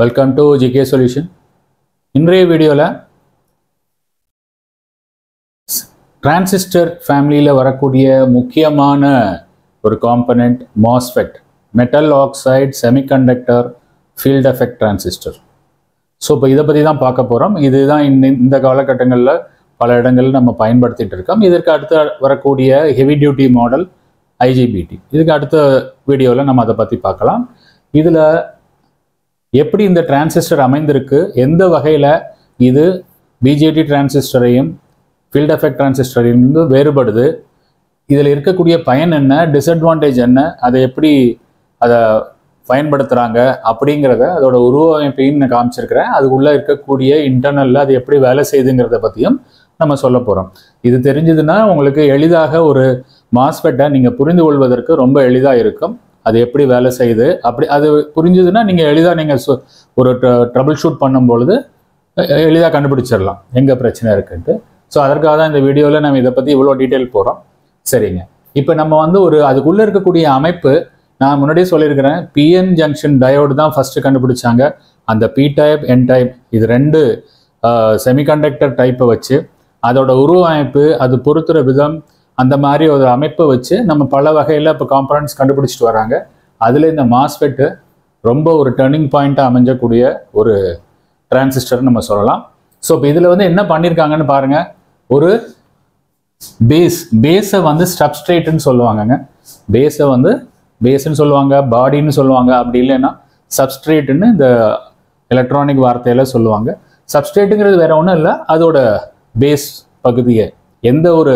Welcome to GK Solution. இன்றைய வீடியோல transistor ஃபேமிலியில் வரக்கூடிய முக்கியமான ஒரு component MOSFET, metal oxide semiconductor field effect transistor. So இப்போ இதை பற்றி தான் பார்க்க போகிறோம். இதுதான் இந்த காலகட்டங்களில் பல இடங்களில் நம்ம பயன்படுத்திட்டு இருக்கோம். இதற்கு அடுத்து வரக்கூடிய ஹெவி டியூட்டி மாடல் IGBT. இதுக்கு அடுத்த வீடியோவில் நம்ம அதை பற்றி பார்க்கலாம். இதில் எப்படி இந்த டிரான்சிஸ்டர் அமைந்திருக்கு, எந்த வகையில் இது BJT டிரான்சிஸ்டரையும் ஃபீல்ட் எஃபெக்ட் டிரான்சிஸ்டரையும் வேறுபடுது, இதில் இருக்கக்கூடிய பயன் என்ன, டிஸ்அட்வான்டேஜ் என்ன, அதை எப்படி அதை பயன்படுத்துகிறாங்க அப்படிங்கிறத அதோட உருவமைப்பையும் நான் காமிச்சிருக்கிறேன். அதுக்குள்ளே இருக்கக்கூடிய இன்டர்னலில் அது எப்படி வேலை செய்யுதுங்கிறத பற்றியும் நம்ம சொல்ல போகிறோம். இது தெரிஞ்சதுன்னா உங்களுக்கு எளிதாக ஒரு மாஸ்ஃபெட்டை நீங்கள் புரிந்து கொள்வதற்கு ரொம்ப எளிதாக இருக்கும். அது எப்படி வேலை செய்யுது அப்படி அது புரிஞ்சுதுன்னா நீங்கள் எளிதாக நீங்கள் ஒரு ட்ரபிள் ஷூட் பண்ணும்பொழுது எளிதாக கண்டுபிடிச்சிடலாம் எங்கே பிரச்சனை இருக்குன்ட்டு. ஸோ அதற்காக தான் இந்த வீடியோவில் நம்ம இதை பற்றி இவ்வளோ டீட்டெயில் போகிறோம். சரிங்க, இப்போ நம்ம ஒரு அதுக்குள்ளே இருக்கக்கூடிய அமைப்பு நான் முன்னாடியே சொல்லியிருக்கிறேன். PN ஜங்ஷன் டயோடு தான் ஃபஸ்ட்டு கண்டுபிடிச்சாங்க. அந்த P டைப் N டைப் இது ரெண்டு செமிகண்டக்டர் டைப்பை வச்சு அதோட உருவமைப்பு, அது பொறுத்துற விதம், அந்த மாதிரி ஒரு அமைப்பை வச்சு நம்ம பல வகையில் இப்போ காம்பனன்ட்ஸ் கண்டுபிடிச்சிட்டு வராங்க. அதில் இந்த மாஸ்ஃபெட்டு ரொம்ப ஒரு டர்னிங் பாயிண்ட்டாக அமைஞ்சக்கூடிய ஒரு டிரான்சிஸ்டர் நம்ம சொல்லலாம். ஸோ இப்போ இதில் என்ன பண்ணியிருக்காங்கன்னு பாருங்கள். ஒரு பேஸை சப்ஸ்ட்ரேட்டுன்னு சொல்லுவாங்கங்க. பேஸ்ன்னு சொல்லுவாங்க, பாடின்னு சொல்லுவாங்க, அப்படி இல்லைன்னா சப்ஸ்ட்ரேட்டுன்னு இந்த எலக்ட்ரானிக் வார்த்தையில் சொல்லுவாங்க. சப்ஸ்ட்ரேட்டுங்கிறது வேற ஒன்றும் இல்லை, அதோட பேஸ் பகுதியை எந்த ஒரு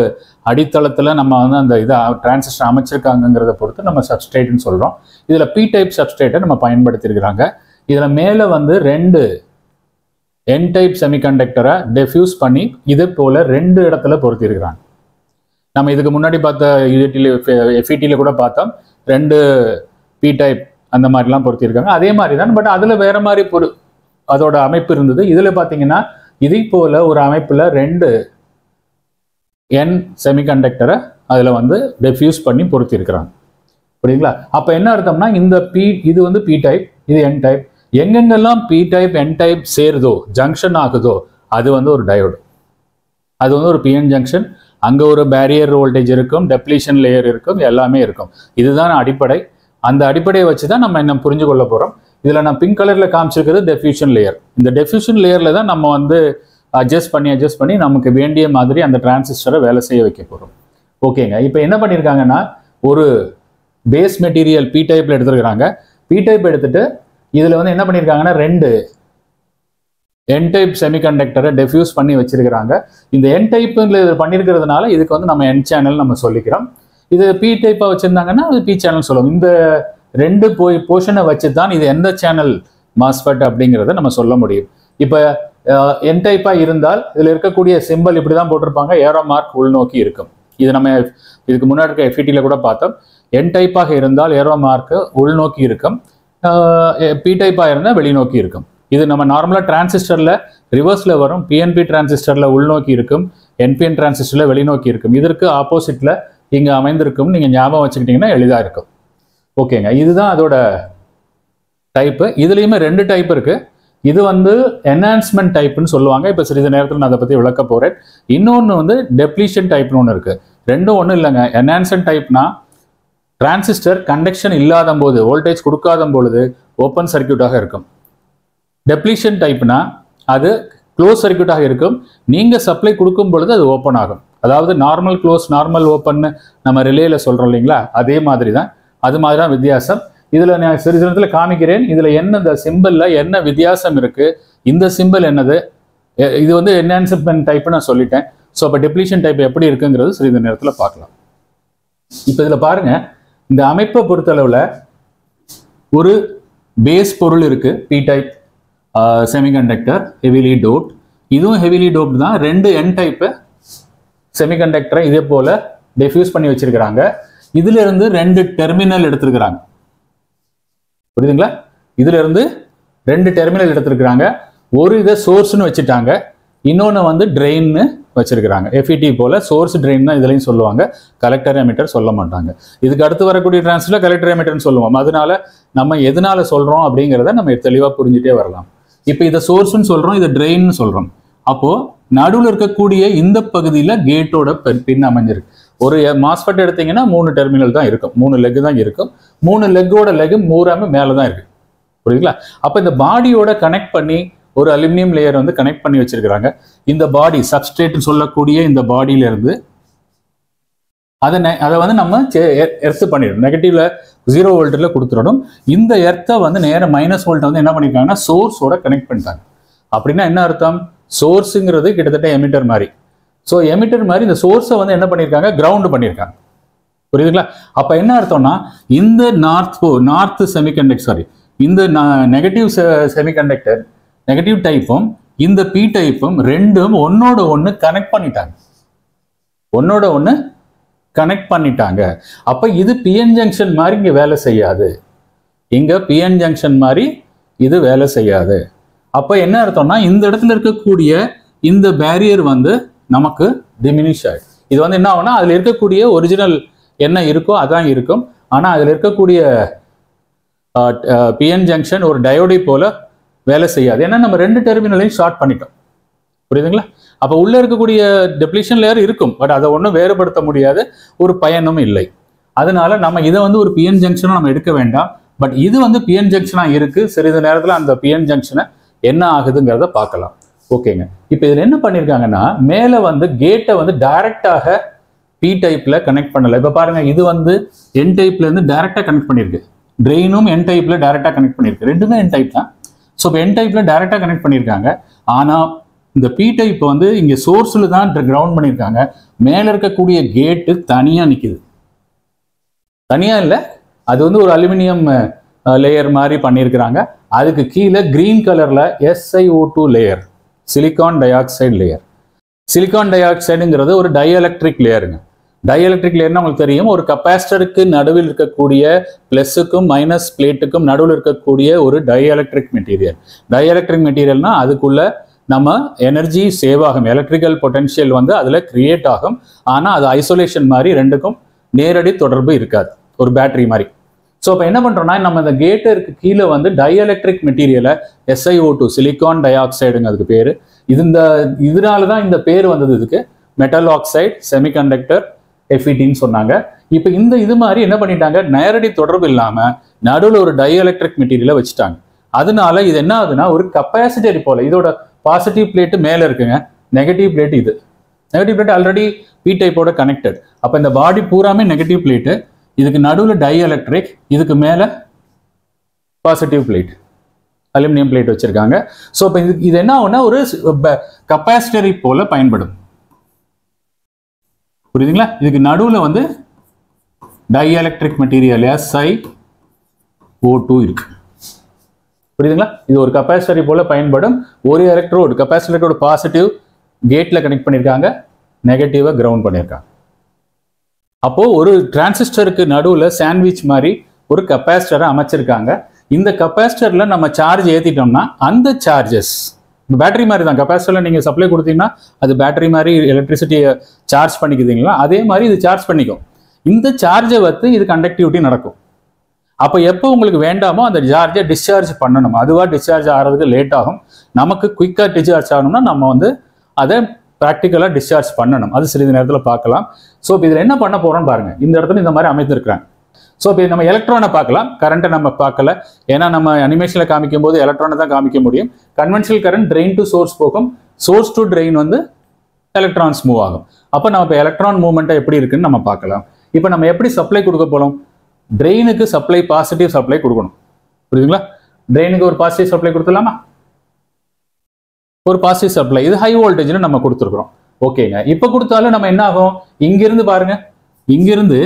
அடித்தளத்தில் நம்ம அந்த இதை டிரான்சிஸ்டர் அமைச்சிருக்காங்கிறத பொறுத்து நம்ம சப்ஸ்ட்ரேட்னு சொல்கிறோம். இதில் P டைப் சப்ஸ்ட்ரேட்டை நம்ம பயன்படுத்தியிருக்கிறாங்க. இதில் மேலே ரெண்டு N டைப் செமிகண்டக்டரை டெஃப்யூஸ் பண்ணி இதே போல் ரெண்டு இடத்துல பொருத்தியிருக்கிறாங்க. நம்ம இதுக்கு முன்னாடி பார்த்த FETயில் கூட பார்த்தோம், ரெண்டு P டைப் அந்த மாதிரிலாம் பொருத்தியிருக்காங்க. அதே மாதிரி தான், பட் அதில் வேற மாதிரி அதோட அமைப்பு இருந்தது. இதில் பார்த்தீங்கன்னா இதே போல் ஒரு அமைப்பில் ரெண்டு N செமிகண்டக்டரை அதில் டெஃப்யூஸ் பண்ணி பொருத்தியிருக்கிறாங்க. புரியுங்களா? அப்போ என்ன அர்த்தம்னா இந்த இது P டைப், இது N டைப். எங்கெங்கெல்லாம் P டைப் N டைப் சேருதோ, ஜங்ஷன் ஆகுதோ, அது ஒரு டயோடு, அது ஒரு PN ஜங்ஷன். அங்கே ஒரு பேரியர் வோல்டேஜ் இருக்கும், டெப்ளீஷன் லேயர் இருக்கும், எல்லாமே இருக்கும். இதுதான் அடிப்படை. அந்த அடிப்படையை வச்சு தான் நம்ம என்ன புரிஞ்சு கொள்ள போகிறோம். இதில் நான் பிங்க் கலரில் காமிச்சிருக்கிறது டெஃப்யூஷன் லேயர். இந்த டெஃப்யூஷன் லேயரில் தான் நம்ம அட்ஜஸ்ட் பண்ணி நமக்கு வேண்டிய மாதிரி அந்த டிரான்சிஸ்டரை வேலை செய்ய வைக்க போகிறோம். ஓகேங்க, இப்போ என்ன பண்ணியிருக்காங்கன்னா ஒரு பேஸ் மெட்டீரியல் P டைப்பில் எடுத்துருக்கிறாங்க. P டைப் எடுத்துட்டு இதில் என்ன பண்ணியிருக்காங்கன்னா ரெண்டு N டைப் செமிகண்டக்டரை டெஃப்யூஸ் பண்ணி வச்சிருக்கிறாங்க. இந்த N டைப்புங்கிற இது பண்ணியிருக்கிறதுனால இதுக்கு நம்ம N சேனல் நம்ம சொல்லிக்கிறோம். இது P டைப்பாக வச்சுருந்தாங்கன்னா அது P சேனல் சொல்லுவோம். இந்த ரெண்டு போர்ஷனை வச்சு தான் இது எந்த சேனல் மாஸ்ஃபெட் அப்படிங்கிறத நம்ம சொல்ல முடியும். இப்போ N டைப்பாக இருந்தால் இதில் இருக்கக்கூடிய சிம்பிள் இப்படி தான் போட்டிருப்பாங்க, ஏரோ மார்க் உள்நோக்கி இருக்கும். இது நம்ம இதுக்கு முன்னாடி இருக்க FETயில் கூட பார்த்தோம். N டைப்பாக இருந்தால் ஏரோ மார்க்கு உள்நோக்கி இருக்கும், P டைப்பாக இருந்தால் வெளிநோக்கி இருக்கும். இது நம்ம நார்மலாக டிரான்சிஸ்டரில் ரிவர்ஸில் வரும். PNP டிரான்சிஸ்டரில் உள்நோக்கி இருக்கும், NPN டிரான்சிஸ்டரில் வெளிநோக்கி இருக்கும். இதற்கு ஆப்போசிட்டில் இங்கே அமைந்திருக்கும். நீங்கள் ஞாபகம் வச்சுக்கிட்டிங்கன்னா எளிதாக இருக்கும். ஓகேங்க, இதுதான் அதோட டைப்பு. இதுலேயுமே ரெண்டு டைப் இருக்குது. இது என்ஹான்ஸ்மெண்ட் டைப்னு சொல்லுவாங்க. இப்போ சிறிது நேரத்தில் நான் அதை பற்றி விளக்க போகிறேன். இன்னொன்று டெப்ளீஷன் டைப்னு ஒன்று இருக்குது. ரெண்டும் ஒன்றும் இல்லைங்க. என்ஹான்ஸ்மெண்ட் டைப்னா டிரான்சிஸ்டர் கண்டக்ஷன் இல்லாத போது, வோல்டேஜ் கொடுக்காத பொழுது ஓப்பன் சர்க்கியூட்டாக இருக்கும். டெப்ளீஷன் டைப்னா அது க்ளோஸ் சர்க்கியூட்டாக இருக்கும். நீங்கள் சப்ளை கொடுக்கும் பொழுது அது ஓப்பன் ஆகும். அதாவது நார்மல் க்ளோஸ், நார்மல் ஓப்பன்னு நம்ம ரிலேயில் சொல்கிறோம் இல்லைங்களா, அதே மாதிரி தான். அது மாதிரி தான் வித்தியாசம். இதில் நான் சிறிது நேரத்தில் காமிக்கிறேன். இதில் இந்த சிம்பிளில் என்ன வித்தியாசம் இருக்குது, இந்த சிம்பிள் என்னது, இது என்ஹான்ஸ்மெண்ட் டைப்பு நான் சொல்லிட்டேன். ஸோ அப்போ டெப்ளீஷன் டைப் எப்படி இருக்குங்கிறது சிறிது நேரத்தில் பார்க்கலாம். இப்போ இதில் பாருங்கள், இந்த அமைப்பை பொறுத்தளவில் ஒரு பேஸ் பொருள் இருக்குது, P type semiconductor heavily doped. இதுவும் ஹெவிலி டோப்ட் தான். ரெண்டு N டைப்பு செமிகண்டக்டரை இதே போல் டெஃப்யூஸ் பண்ணி வச்சிருக்கிறாங்க. இதுல இருந்து ரெண்டு டெர்மினல் எடுத்திருக்கிறாங்க. புரியுதுங்களா? இதுல இருந்து ரெண்டு டெர்மினல் எடுத்திருக்கிறாங்க. ஒரு இதை சோர்ஸ்னு வச்சுட்டாங்க, இன்னொன்று ட்ரெயின்னு வச்சிருக்கிறாங்க. FET போல சோர்ஸ் ட்ரெயின் தான் இதுலையும் சொல்லுவாங்க, கலெக்டர் எமிட்டர் சொல்ல மாட்டாங்க. இதுக்கு அடுத்து வரக்கூடிய டிரான்சிஸ்டர் கலெக்டர் எமிட்டர்னு சொல்லுவோம். அதனால நம்ம எதனால சொல்றோம் அப்படிங்கிறத நம்ம தெளிவாக புரிஞ்சுட்டே வரலாம். இப்போ இதை சோர்ஸ்ன்னு சொல்றோம், இதை ட்ரெயின்னு சொல்றோம். அப்போ நடுவில் இருக்கக்கூடிய இந்த பகுதியில் கேட்டோட பின் அமைஞ்சிருக்கு. ஒரு மாஸ்பெட் எடுத்தீங்கன்னா 3 டெர்மினல் தான் இருக்கும், 3 லெக் தான் இருக்கும். 3 லெக்கோட லெக் மூறாம மேலே தான் இருக்கு. புரியுதுங்களா? அப்போ இந்த பாடியோட கனெக்ட் பண்ணி ஒரு அலுமினியம் லேயர் வந்து கனெக்ட் பண்ணி வச்சிருக்கிறாங்க. இந்த பாடி சப்ஸ்ட்ரேட் சொல்லக்கூடிய இந்த பாடியில இருந்து அதை வந்து நம்ம எர்த் பண்ணிடணும். நெகட்டிவ்ல 0 வோல்ட்ல கொடுத்துடணும். இந்த எர்த்தை வந்து நேரம் -V வந்து என்ன பண்ணிருக்காங்கன்னா சோர்ஸோட கனெக்ட் பண்ணிட்டாங்க. அப்படின்னா என்ன அர்த்தம்? சோர்ஸுங்கிறது கிட்டத்தட்ட எமிட்டர் மாதிரி. ஸோ எமிட்டர் மாதிரி இந்த சோர்ஸை வந்து என்ன பண்ணியிருக்காங்க, கிரவுண்ட் பண்ணியிருக்காங்க. புரியுதுங்களா? அப்போ என்ன அர்த்தம்னா இந்த நார்த் செமிகண்டக்டர், சாரி, இந்த நெகட்டிவ் செமிகண்டக்டர் நெகட்டிவ் டைப்பும் இந்த பி டைப்பும் ரெண்டும் ஒன்னோட ஒன்று கனெக்ட் பண்ணிட்டாங்க. அப்போ இது பிஎன் ஜங்ஷன் மாதிரி இங்கே வேலை செய்யாது. இங்கே பிஎன் ஜங்ஷன் மாதிரி இது வேலை செய்யாது. அப்போ என்ன அர்த்தம்னா இந்த இடத்துல இருக்கக்கூடிய இந்த பேரியர் வந்து நமக்கு டிமினிஷ் ஆகிடும். இது வந்து என்ன ஆகும்னா அதில் இருக்கக்கூடிய ஒரிஜினல் என்ன இருக்கோ அதான் இருக்கும். ஆனால் அதில் இருக்கக்கூடிய பிஎன் ஜங்ஷன் ஒரு டயோடை போல வேலை செய்யாது. ஏன்னா நம்ம 2 டெர்மினலையும் ஷார்ட் பண்ணிட்டோம். புரியுதுங்களா? அப்போ உள்ள இருக்கக்கூடிய டெப்ளீஷன் லேயர் இருக்கும், பட் அதை ஒன்றும் வேறுபடுத்த முடியாது, ஒரு பயனும் இல்லை. அதனால நம்ம இதை வந்து ஒரு பிஎன் ஜங்ஷனாக நம்ம எடுக்க வேண்டாம். பட் இது வந்து பிஎன் ஜங்ஷனாக இருக்கு. சிறிது நேரத்தில் அந்த பிஎன் ஜங்ஷனை என்ன ஆகுதுங்கிறத பார்க்கலாம். ஓகேங்க. இப்போ இதில் என்ன பண்ணியிருக்காங்கன்னா மேலே வந்து கேட்டை வந்து டைரக்டாக பி டைப்ல கனெக்ட் பண்ணல. இப்போ பாருங்க, இது வந்து என் டைப்ல இருந்து டைரக்டா கனெக்ட் பண்ணியிருக்கு. ட்ரெயினும் என் டைப்ல டைரக்டா கனெக்ட் பண்ணியிருக்கு. ரெண்டுமே என் டைப் தான். ஸோ இப்போ என் டைப்ல டைரக்டா கனெக்ட் பண்ணியிருக்காங்க. ஆனால் இந்த பி டைப் வந்து இங்கே சோர்ஸில் தான் கிரவுண்ட் பண்ணியிருக்காங்க. மேலே இருக்கக்கூடிய கேட்டு தனியாக நிற்கிது. தனியாக இல்லை, அது வந்து ஒரு அலுமினியம் லேயர் மாதிரி பண்ணியிருக்கிறாங்க. அதுக்கு கீழே கிரீன் கலர்ல SiO2 layer, silicon dioxide layer. Silicon டை ஆக்சைடுங்கிறது ஒரு டைஎலக்ட்ரிக் லேயருங்க. டைஎலக்ட்ரிக் லேயர்னா உங்களுக்கு தெரியும், ஒரு கப்பாசிட்டருக்கு நடுவில் இருக்கக்கூடிய பிளஸுக்கும் மைனஸ் பிளேட்டுக்கும் நடுவில் இருக்கக்கூடிய ஒரு டைஎலக்ட்ரிக் மெட்டீரியல். டைஎலக்ட்ரிக் மெட்டீரியல்னா அதுக்குள்ள நம்ம எனர்ஜி சேவ் ஆகும், எலக்ட்ரிக்கல் பொட்டன்ஷியல் வந்து அதில் கிரியேட் ஆகும். ஆனால் அது ஐசோலேஷன் மாதிரி ரெண்டுக்கும் நேரடி தொடர்பு இருக்காது, ஒரு பேட்டரி மாதிரி. ஸோ இப்போ என்ன பண்ணுறோம்னா நம்ம இந்த கேட்டருக்கு கீழே வந்து டைஎலக்ட்ரிக் மெட்டீரியலை SiO2 சிலிக்கான் டை ஆக்சைடுங்க அதுக்கு பேர். இதனால தான் இந்த பேர் வந்தது. இதுக்கு மெட்டல் ஆக்சைடு செமிகண்டக்டர் FETன்னு சொன்னாங்க. இப்போ இது மாதிரி என்ன பண்ணிட்டாங்க, நேரடி தொடர்பு இல்லாமல் நடுவில் ஒரு டைஎலக்ட்ரிக் மெட்டீரியலை வச்சுட்டாங்க. அதனால இது என்ன ஆகுதுன்னா ஒரு கப்பாசிட்டர் போல. இதோட பாசிட்டிவ் பிளேட்டு மேலே இருக்குங்க, நெகட்டிவ் பிளேட் இது. நெகட்டிவ் பிளேட் ஆல்ரெடி பி டைப்போட கனெக்டட். அப்போ இந்த பாடி பூராமே நெகட்டிவ் பிளேட்டு, இதுக்கு நடுவில் டைஎலக்ட்ரிக், இதுக்கு மேலே பாசிட்டிவ் பிளேட், அலுமினியம் பிளேட் வச்சிருக்காங்க. ஸோ இப்போ இது என்ன ஆகும்னா ஒரு கப்பாசிட்டரை போல பயன்படும். புரியுதுங்களா? இதுக்கு நடுவில் வந்து டைஎலக்ட்ரிக் மெட்டீரியல் SiO2 இருக்கு. புரியுதுங்களா? இது ஒரு கப்பாசிட்டரை போல பயன்படும். ஒரு எலக்ட்ரோடு, கப்பாசிட்டரோட பாசிட்டிவ் கேட்ல கனெக்ட் பண்ணியிருக்காங்க, நெகட்டிவா கிரவுண்ட் பண்ணியிருக்காங்க. அப்போ ஒரு டிரான்சிஸ்டருக்கு நடுவில் சாண்ட்விச் மாதிரி ஒரு கப்பாசிட்டரை அமைச்சிருக்காங்க. இந்த கப்பாசிட்டர்ல நம்ம சார்ஜ் ஏற்றிட்டோம்னா அந்த சார்ஜஸ் பேட்டரி மாதிரி தான். கப்பாசிட்டர்ல நீங்க சப்ளை கொடுத்தீங்கன்னா அது பேட்டரி மாதிரி எலக்ட்ரிசிட்டியை சார்ஜ் பண்ணிக்குதுங்களா, அதே மாதிரி இது சார்ஜ் பண்ணிக்கும். இந்த சார்ஜை வந்து இது கண்டக்டிவிட்டி நடக்கும். அப்போ எப்போ உங்களுக்கு வேண்டாமோ அந்த சார்ஜை டிஸ்சார்ஜ் பண்ணணும். அதுவாக டிஸ்சார்ஜ் ஆகிறதுக்கு லேட் ஆகும். நமக்கு குயிக்காக டிஸ்சார்ஜ் ஆகணும்னா நம்ம வந்து அதை ப்ராக்டிக்கலாக டிஸ்சார்ஜ் பண்ணணும். அது சிறிது நேரத்தில் பார்க்கலாம். ஸோ இப்போ இதில் என்ன பண்ண போகிறோம்னு பாருங்க. இந்த இடத்துல இந்த மாதிரி அமைத்திருக்கிறாங்க. ஸோ இப்போ நம்ம எலக்ட்ரானை பார்க்கலாம், கரண்ட்டை நம்ம பார்க்கல. ஏன்னா நம்ம அனிமேஷனில் காமிக்கும் போது எலக்ட்ரானை தான் காமிக்க முடியும். Conventional current train to source போகும், சோர்ஸ் டு ட்ரெயின் வந்து எலக்ட்ரான்ஸ் மூவ் ஆகும். அப்போ நம்ம இப்போ எலக்ட்ரான் மூவ்மெண்ட்டை எப்படி இருக்குன்னு நம்ம பார்க்கலாம். இப்போ நம்ம எப்படி சப்ளை கொடுக்க போகிறோம்? ட்ரெயினுக்கு சப்ளை, பாசிட்டிவ் சப்ளை கொடுக்கணும். புரியுதுங்களா? ட்ரெயினுக்கு ஒரு பாசிட்டிவ் சப்ளை கொடுத்துடலாமா? ஒரு பாசிட்டிவ் சப்ளை, இது ஹை வோல்டேஜ்ல நம்ம கொடுத்துருக்குறோம். ஓகேங்க. இப்போ கொடுத்தாலும் நம்ம என்ன ஆகும், இங்கிருந்து பாருங்க, இங்கிருந்து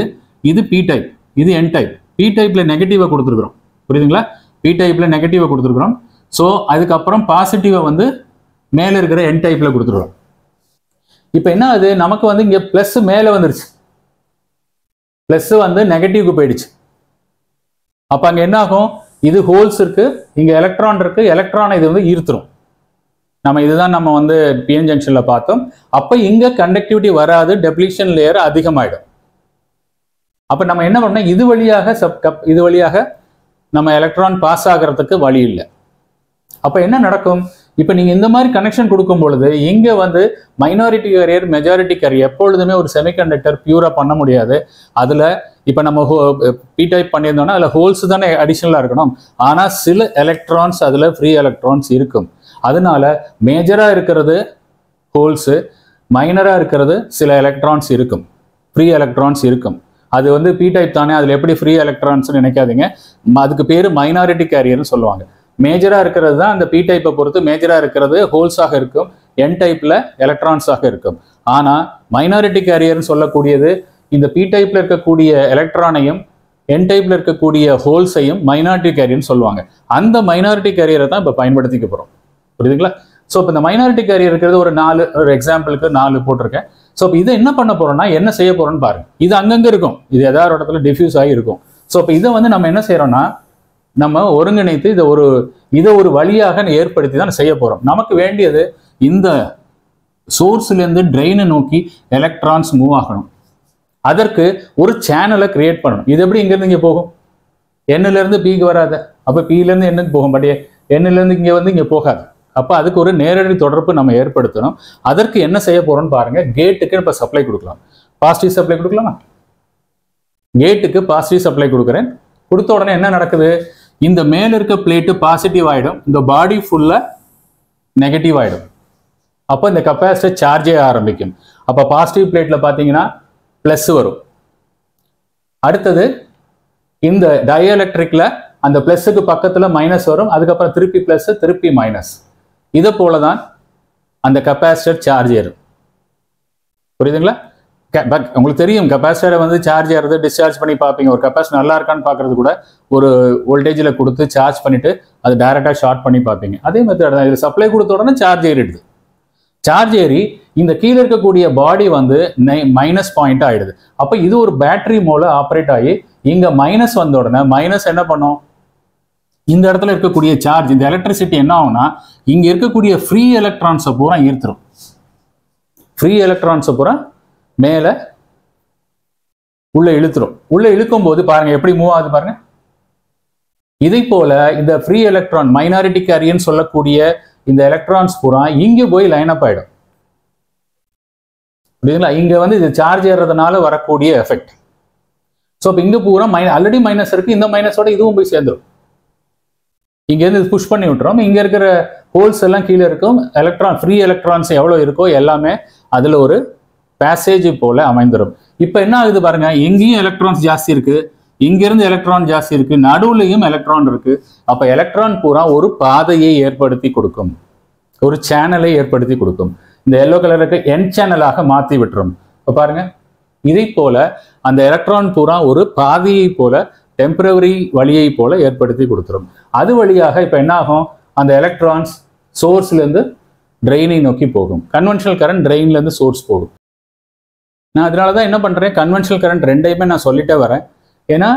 இது பி டைப், இது என் டைப். பி டைப்ல நெகட்டிவா கொடுத்துருக்குறோம். புரியுதுங்களா? பி டைப்ல நெகட்டிவா கொடுத்துருக்குறோம். ஸோ அதுக்கப்புறம் பாசிட்டிவை வந்து மேலே இருக்கிற என் டைப்ல கொடுத்துருக்குறோம். இப்போ என்ன ஆகுது, நமக்கு வந்து இங்கே பிளஸ் மேலே வந்துருச்சு, பிளஸ் வந்து நெகட்டிவ்க்கு போயிடுச்சு. அப்போ அங்கே என்ன ஆகும், இது ஹோல்ஸ் இருக்கு, இங்கே எலக்ட்ரான் இருக்கு, எலக்ட்ரானை இது வந்து ஈர்த்துரும். நம்ம இதுதான் நம்ம வந்து பிஎன் ஜங்ஷன்ல பார்த்தோம். அப்ப இங்க கண்டக்டிவிட்டி வராது, டெப்ளீஷன் லேயர் அதிகமாயிடும். அப்ப நம்ம என்ன பண்ணோம், இது வழியாக நம்ம எலக்ட்ரான் பாஸ் ஆகிறதுக்கு வழி இல்லை. அப்ப என்ன நடக்கும், இப்ப நீங்க இந்த மாதிரி கனெக்ஷன் கொடுக்கும் பொழுது இங்க வந்து மைனாரிட்டி கேரியர் மெஜாரிட்டி கேரியர் எப்பொழுதுமே ஒரு செமிகண்டக்டர் பியூரா பண்ண முடியாது. அதுல இப்ப நம்ம பி டைப் பண்ணியிருந்தோம்னா அதுல ஹோல்ஸ் தானே அடிஷனலா இருக்கணும். ஆனா சில எலக்ட்ரான்ஸ் அதுல ஃப்ரீ எலக்ட்ரான்ஸ் இருக்கும். அதனால மேஜரா இருக்கிறது ஹோல்ஸ், மைனரா இருக்கிறது சில எலக்ட்ரான்ஸ் இருக்கும், ஃப்ரீ எலக்ட்ரான்ஸ் இருக்கும். அது வந்து பி டைப் தானே, அதுல எப்படி ஃப்ரீ எலக்ட்ரான்ஸ் நினைக்காதீங்க, அதுக்கு பேரு மைனாரிட்டி கேரியர்னு சொல்லுவாங்க. மேஜரா இருக்கிறது தான் அந்த பி டைப்பை பொறுத்து மேஜரா இருக்கிறது ஹோல்ஸாக இருக்கும், என் டைப்ல எலக்ட்ரான்ஸாக இருக்கும். ஆனா மைனாரிட்டி கேரியர்னு சொல்லக்கூடியது இந்த பி டைப்ல இருக்கக்கூடிய எலக்ட்ரானையும் என் டைப்ல இருக்கக்கூடிய ஹோல்ஸையும் மைனாரிட்டி கேரியர்னு சொல்லுவாங்க. அந்த மைனாரிட்டி கேரியரை தான் இப்ப பயன்படுத்திக்க போறோம். புரியுதுங்களா? ஸோ இப்போ இந்த மைனாரிட்டி கேரியர் இருக்கிறது ஒரு எக்ஸாம்பிளுக்கு 4 போட்டிருக்கேன். ஸோ இப்போ இதை என்ன பண்ண போறோம்னா, என்ன செய்ய போறோம்னு பாருங்க. இது அங்கங்க இருக்கும், இது ஏதாவது இடத்துல டிஃப்யூஸ் ஆகி இருக்கும். ஸோ இப்போ இதை வந்து நம்ம என்ன செய்யறோம்னா, நம்ம ஒருங்கிணைத்து இதை ஒரு வழியாக ஏற்படுத்தி தான் செய்ய போறோம். நமக்கு வேண்டியது இந்த சோர்ஸ்ல இருந்து ட்ரெயினை நோக்கி எலக்ட்ரான்ஸ் மூவ் ஆகணும். அதற்கு ஒரு சேனலை கிரியேட் பண்ணணும். இது எப்படி இங்க இருந்து இங்க போகும், எண்ணில இருந்து பிக்கு வராத, அப்ப பில இருந்து என்னன்னு போகும், பட் எண்ணில இருந்து இங்க வந்து இங்க போகாது. அப்ப அதுக்கு ஒரு நேரடி தொடர்பு நம்ம ஏற்படுத்தணும். அதற்கு என்ன செய்ய போறோம்னு பாருங்க. கேட்டுக்கு இப்ப சப்ளை கொடுக்கலாம், பாசிட்டிவ் சப்ளை கொடுக்கலாமா? கேட்டுக்கு பாசிட்டிவ் சப்ளை கொடுக்குறேன். கொடுத்த உடனே என்ன நடக்குது, இந்த மேல இருக்க பிளேட்டு பாசிட்டிவ் ஆயிடும், இந்த பாடி ஃபுல்லா நெகட்டிவ் ஆயிடும். அப்போ இந்த கெப்பாசிட்டர் சார்ஜ் ஆக ஆரம்பிக்கும். அப்ப பாசிட்டிவ் பிளேட்ல பாத்தீங்கன்னா பிளஸ் வரும். அடுத்தது இந்த டயஎலக்ட்ரிக்ல அந்த பிளஸுக்கு பக்கத்துல மைனஸ் வரும், அதுக்கப்புறம் திருப்பி பிளஸ் திருப்பி மைனஸ். இதை போலதான் அந்த கெப்பாசிட்டர் சார்ஜ் ஏறும். புரியுதுங்களா? உங்களுக்கு தெரியும் கெப்பாசிட்டரை வந்து சார்ஜ் ஏறது டிஸ்சார்ஜ் பண்ணி பார்ப்பீங்க. ஒரு கெப்பாசிட்டர் நல்லா இருக்கான்னு பார்க்கறது கூட ஒரு வோல்டேஜில் கொடுத்து சார்ஜ் பண்ணிட்டு அது டைரக்டா ஷார்ட் பண்ணி பார்ப்பீங்க. அதே மெத்தட் தான். இது சப்ளை கொடுத்த உடனே சார்ஜ் ஏறிடுது. சார்ஜ் ஏறி இந்த கீழே இருக்கக்கூடிய பாடி வந்து மைனஸ் பாயிண்ட் ஆயிடுது. அப்ப இது ஒரு பேட்டரி மூல ஆப்ரேட் ஆகி இங்க மைனஸ் வந்த உடனே மைனஸ் என்ன பண்ணும், இந்த இடத்துல இருக்கக்கூடிய சார்ஜ், இந்த எலக்ட்ரிசிட்டி என்ன ஆகும்னா இங்க இருக்கக்கூடிய ஃப்ரீ எலக்ட்ரான்ஸை பூரா ஈர்த்துரும். ஃப்ரீ எலக்ட்ரான்ஸை பூரா மேல உள்ள இழுத்துரும். உள்ள இழுக்கும் போது பாருங்க எப்படி மூவ் ஆகுது பாருங்க. இதை போல இந்த ஃப்ரீ எலக்ட்ரான் மைனாரிட்டி கேரியர்னு சொல்லக்கூடிய இந்த எலக்ட்ரான்ஸ் பூரா இங்க போய் லைன் அப் ஆயிடும். புரியுதுங்களா? இங்க வந்து இது சார்ஜ் ஏறதுனால வரக்கூடிய எஃபெக்ட். ஸோ இப்போ இங்க பூரா ஆல்ரெடி மைனஸ் இருக்கு, இந்த மைனஸோட இதுவும் போய் சேர்ந்துடும். இங்க இருந்து புஷ் பண்ணி விட்டுறோம். இங்க இருக்கிற ஹோல்ஸ் எல்லாம் கீழே இருக்கும். ஃப்ரீ எலக்ட்ரான்ஸ் எவ்வளவு இருக்கோ எல்லாமே அதுல ஒரு பேசேஜ் போல அமைந்துடும். இப்ப என்ன ஆகுது பாருங்க, எங்கேயும் எலக்ட்ரான்ஸ் ஜாஸ்தி இருக்கு, இங்க இருந்து எலக்ட்ரான் ஜாஸ்தி இருக்கு, நடுவுலையும் எலக்ட்ரான் இருக்கு. அப்ப எலக்ட்ரான் பூரா ஒரு பாதையை ஏற்படுத்தி கொடுக்கும், ஒரு சேனலை ஏற்படுத்தி கொடுக்கும். இந்த எல்லோ கலருக்கு என் சேனலாக மாத்தி விட்டுரும். இப்ப பாருங்க, இதை போல அந்த எலக்ட்ரான் பூரா ஒரு பாதையை போல டெம்பரவரி வழியை போல ஏற்படுத்தி கொடுத்துரும். அது வழியாக இப்ப என்ன ஆகும், அந்த எலக்ட்ரான்ஸ் சோர்ஸ்ல இருந்து ட்ரெயினை நோக்கி போகும். கன்வென்ஷனல் கரண்ட் ட்ரெயின்ல இருந்து சோர்ஸ் போகும். நான் அதனாலதான் என்ன பண்றேன், கன்வென்ஷனல் கரண்ட் ரெண்டையுமே நான் சொல்லிட்டே வரேன். ஏன்னா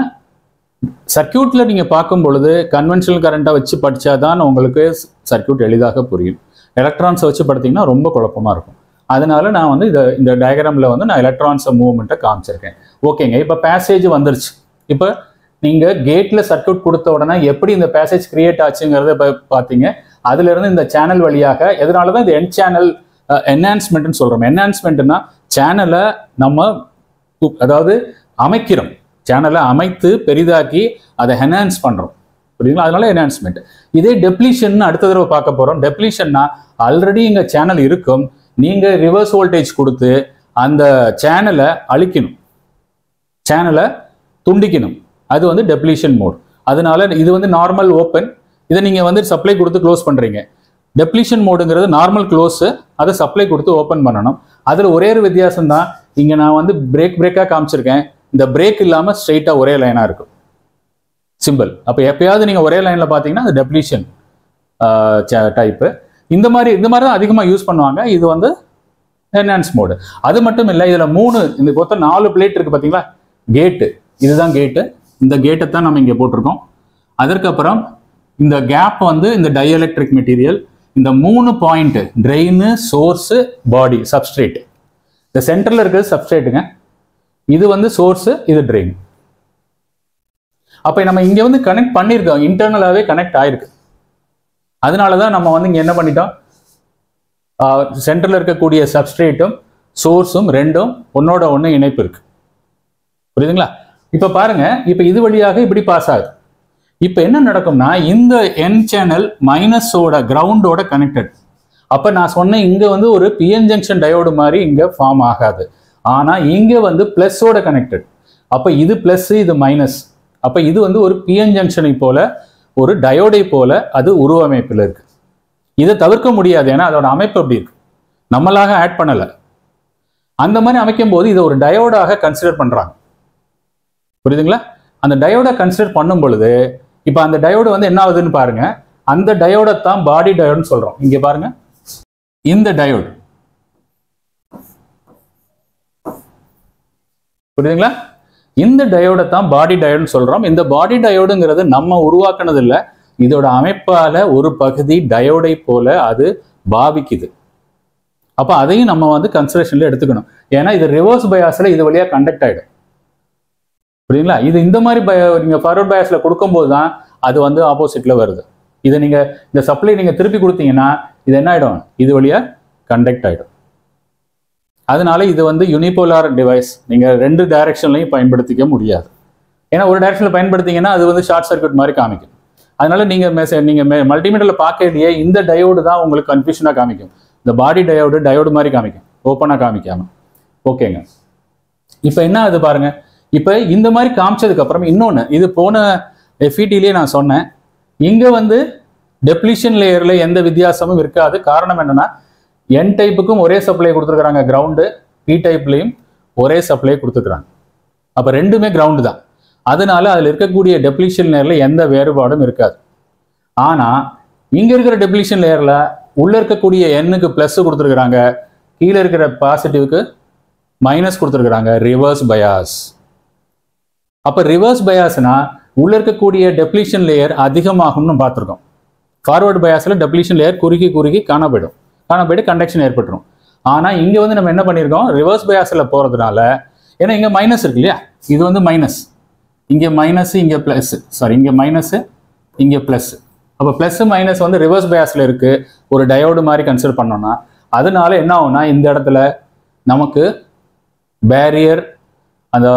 சர்க்கியூட்ல நீங்க பார்க்கும் பொழுது கன்வென்ஷனல் கரண்ட்டை வச்சு படிச்சாதான் உங்களுக்கு சர்க்கியூட் எளிதாக புரியும். எலக்ட்ரான்ஸை வச்சு படுத்தீங்கன்னா ரொம்ப குழப்பமா இருக்கும். அதனால நான் வந்து இந்த டயக்ராம்ல வந்து நான் எலக்ட்ரான்ஸ் மூவ்மெண்ட்டை காமிச்சிருக்கேன். ஓகேங்க, இப்ப பேசேஜ் வந்துருச்சு. இப்ப நீங்க கேட்ல சர்க்கியூட் கொடுத்த உடனே எப்படி இந்த பேசேஜ் கிரியேட் ஆச்சுங்கிறத பார்த்தீங்க. அதுல இருந்து இந்த சேனல் வழியாக, எதனாலதான் இந்த என் சேனல் என்ஹான்ஸ்மெண்ட்னு சொல்றோம். என்ஹான்ஸ்மெண்ட்னா சேனலை நம்ம அதாவது அமைக்கிறோம், சேனலை அமைத்து பெரிதாக்கி அதை என்ஹான்ஸ் பண்றோம். புரியுதுங்களா? அதனால என்ஹான்ஸ்மெண்ட். இதே டெப்ளீஷன் அடுத்த தடவை பார்க்க போறோம். டெப்ளீஷன்னா ஆல்ரெடி இங்க சேனல் இருக்கும், நீங்க ரிவர்ஸ் வோல்டேஜ் கொடுத்து அந்த சேனலை அழிக்கணும், சேனலை துண்டிக்கணும். அது வந்து டெப்ளீஷன் மோட். அதனால இது வந்து நார்மல் ஓப்பன், இதை நீங்க வந்து சப்ளை கொடுத்து க்ளோஸ் பண்றீங்க. டெப்ளீஷன் மோடுங்கிறது நார்மல் க்ளோஸ், அதை சப்ளை கொடுத்து ஓப்பன் பண்ணணும். அதுல ஒரே ஒரு வித்தியாசம் தான், இங்க நான் வந்து பிரேக்கா காமிச்சிருக்கேன். இந்த பிரேக் இல்லாம ஸ்ட்ரெயிட்டா ஒரே லைனா இருக்கும் சிம்பிள். அப்ப எப்பயாவது நீங்க ஒரே லைன்ல பாத்தீங்கன்னா அது டெப்ளீஷன் டைப்பு. இந்த மாதிரி தான் அதிகமா யூஸ் பண்ணுவாங்க. இது வந்து என்ஹான்ஸ் மோடு. அது மட்டும் இல்லை, இதுல 3 இந்த மொத்தம் 4 பிளேட் இருக்கு பாத்தீங்களா. கேட்டு, இதுதான் கேட்டு. இந்த கேட்டை தான் நம்ம இங்க போட்டிருக்கோம். அதற்கப்புறம் இந்த கேப் வந்து இந்த டைஎலக்ட்ரிக் மெட்டீரியல், இந்த 3 பாயிண்ட் ட்ரெயின், சோர்ஸ், பாடி, சப்ஸ்ட்ரேட். இந்த சென்டர்ல இருக்கிறது சப்ஸ்ட்ரேட்டுங்க, இது வந்து சோர்ஸ், இது ட்ரெயின். அப்ப நம்ம இங்க வந்து கனெக்ட் பண்ணியிருக்கோம், இன்டர்னலாவே கனெக்ட் ஆயிருக்கு. அதனாலதான் நம்ம வந்து இங்க என்ன பண்ணிட்டோம், சென்டர்ல இருக்கக்கூடிய சப்ஸ்ட்ரேட்டும் சோர்ஸும் ரெண்டும் ஒன்னோட ஒன்று இணைப்பு இருக்கு. புரியுதுங்களா? இப்ப பாருங்க, இப்ப இது வழியாக இப்படி பாஸ் ஆகுது. இப்ப என்ன நடக்கும்னா, இந்த N சேனல் மைனஸோட கிரவுண்டோட கனெக்டட். அப்ப நான் சொன்னேன் இங்க வந்து ஒரு PN ஜங்ஷன் டயோடு மாதிரி இங்க ஃபார்ம் ஆகாது. ஆனா இங்க வந்து பிளஸோட கனெக்டட். அப்ப இது பிளஸ், இது மைனஸ். அப்ப இது வந்து ஒரு PN ஜங்ஷனை போல, ஒரு டயோடை போல அது உருவமைப்பில் இருக்கு. இதை தவிர்க்க முடியாது, ஏன்னா அதோட அமைப்பு அப்படி இருக்கு, நம்மளாக ஆட் பண்ணல. அந்த மாதிரி அமைக்கும் போது இதை ஒரு டயோடாக கன்சிடர் பண்றாங்க. புரியுதுங்களா? அந்த டயோடை கன்சிடர் பண்ணும் பொழுது இப்ப அந்த டயோடு வந்து என்ன ஆகுதுன்னு பாருங்க. அந்த டயோடை தான் பாடி டயோடுன்னு சொல்றோம். இங்க பாருங்க, இந்த டயோடு, புரியுதுங்களா? இந்த டயோடை தான் பாடி டயோடுன்னு சொல்றோம். இந்த பாடி டயோடுங்கிறது நம்ம உருவாக்குனது இல்லை, இதோட அமைப்பால ஒரு பகுதி டயோடை போல அது பாவிக்குது. அப்ப அதையும் நம்ம வந்து கன்சிடரேஷன்ல எடுத்துக்கணும். ஏன்னா இது ரிவர்ஸ் பயாஸ்ல இது வழியா கண்டக்ட் ஆயிடும். புரியுங்களா? இது இந்த மாதிரி நீங்க ஃபார்வர்ட் பயாஸ்ல கொடுக்கும்போது தான் அது வந்து ஆப்போசிட்ல வருது. இதை நீங்க இந்த சப்ளை நீங்க திருப்பி கொடுத்தீங்கன்னா இது என்ன ஆயிடும், இது வழியா கண்டக்ட் ஆயிடும். அதனால இது வந்து யூனிபோலார் டிவைஸ், நீங்க 2 டைரக்ஷன்லையும் பயன்படுத்திக்க முடியாது. ஏன்னா ஒரு டைரக்ஷன்ல பயன்படுத்திங்கன்னா அது வந்து ஷார்ட் சர்க்யூட் மாதிரி காமிக்கும். அதனால நீங்க மல்டிமீட்டர்ல பார்க்கலையே இந்த டயோடு தான் உங்களுக்கு கன்ஃபியூஷனா காமிக்கும். இந்த பாடி டயோடு மாதிரி காமிக்கும், ஓப்பனா காமிக்காம. ஓகேங்க. இப்ப என்ன அது பாருங்க, இப்ப இந்த மாதிரி காமிச்சதுக்கு அப்புறம் இன்னொன்னு, இது போன FETலயே நான் சொன்னேன், இங்க வந்து டெப்ளிஷன் லேயர்ல எந்த வித்தியாசமும் இருக்காது. காரணம் என்னன்னா, N டைப்புக்கும் ஒரே சப்ளை கொடுத்துருக்காங்க கிரவுண்டு, P டைப்லையும் ஒரே சப்ளை கொடுத்துருக்காங்க. அப்ப ரெண்டுமே கிரவுண்டு தான். அதனால அதுல இருக்கக்கூடிய டெப்ளிஷன் லேயர்ல எந்த வேறுபாடும் இருக்காது. ஆனா இங்க இருக்கிற டெப்ளிஷன் லேயர்ல உள்ள இருக்கக்கூடிய Nக்கு பிளஸ் கொடுத்துருக்காங்க, கீழே இருக்கிற பாசிட்டிவ்க்கு மைனஸ் கொடுத்துருக்காங்க. Reverse bias. அப்ப ரிவர்ஸ் பயாஸ்னா உள்ள இருக்கக்கூடிய டெப்ளிஷன் லேயர் அதிகமாகும்னு பார்த்துருக்கோம். ஃபார்வர்டு பயாஸ்ல டெப்ளிஷன் லேயர் குறுக்கி காணப்போயிட்டு கண்டக்ஷன் ஏற்பட்டுரும். ஆனா இங்க வந்து நம்ம என்ன பண்ணியிருக்கோம், ரிவர்ஸ் பயாஸ்ல போறதுனால, ஏன்னா இங்க மைனஸ் இருக்கு இல்லையா, இது வந்து மைனஸ், இங்க மைனஸ், இங்க பிளஸ், சாரி இங்க மைனஸ், இங்க பிளஸ். அப்ப பிளஸ் மைனஸ் வந்து ரிவர்ஸ் பயாஸ்ல இருக்கு, ஒரு டயோடு மாதிரி கன்சிடர் பண்ணோம்னா. அதனால என்ன ஆகும்னா, இந்த இடத்துல நமக்கு பேரியர்,